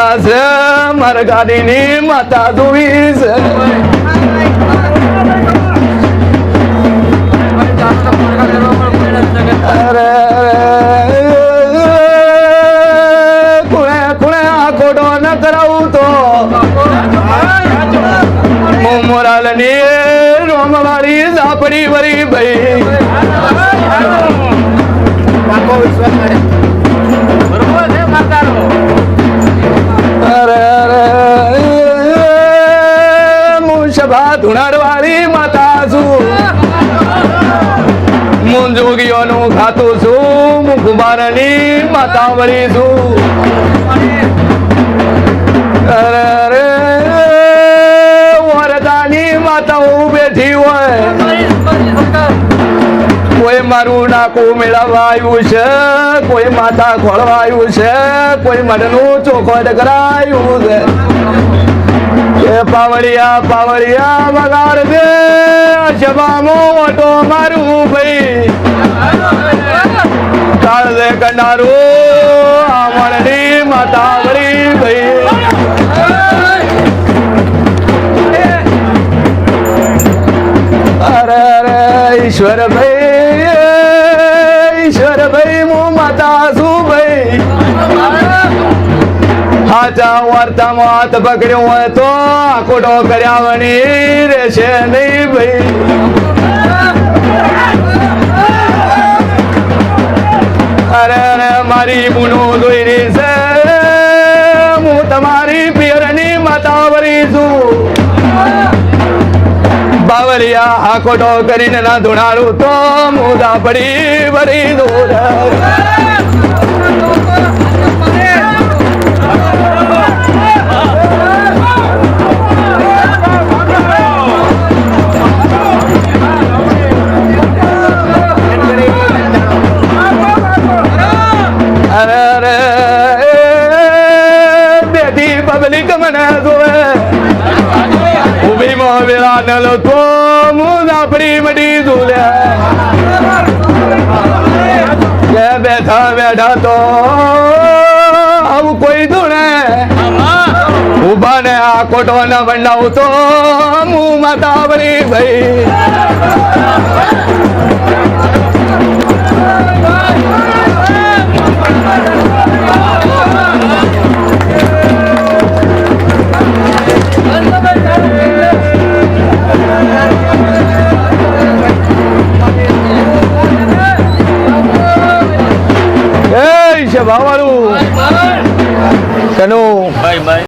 માતા છે મારા ગાડીની માતા જોવી છે અરે કુણે કુણે આ ખોટો ન કરાવું તો હું મોરાલની રોમવાળી ઝાપડી વરી ભાઈ અરે અરે હું સભા ધુણારવાળી માતા છું હું જોગીઓનું ખાતું છું હું કુમારની માતા વળી છું અરે અરે વરદાની માતાઓ બેઠી હોય કોઈ મારું નાકું મેળવવા આવ્યું છે કોઈ માથા ખોળવા આવ્યું છે કોઈ મનનું ચોખવટ કરાયું છે એ પાવડિયા પાવડિયા વગાડ દે શબામો ઓટો મારું ભાઈ કાળ દે કનારું આમણની માતા વળી ભાઈ અરે અરે ઈશ્વર ભાઈ હું માતા છું ભાઈ હાચા વાર્તામાં હાથ પકડ્યો હોય તો આકોટો કર્યા વણી રહેશે નહીં ભાઈ અરે અરે મારી બુનો દોરી છે હું તમારી પિયરની માતા વળી છું બાવરિયા આકોટો કરીને ના ધુણારું તો મુદા પડી વળી દૂર અરે અરે બેટી પબ્લિક મને જોવે ઉભી મોવેલા ન લો તો હું આપણી મડી ઝૂલ્યા બેઠા બેઠા તો આવું કોઈ ધૂણે ઉભા ને આ કોટો ન બંડાવું તો હું માતા વળી ભાઈ ભાવાળું કનું ભાઈ ભાઈ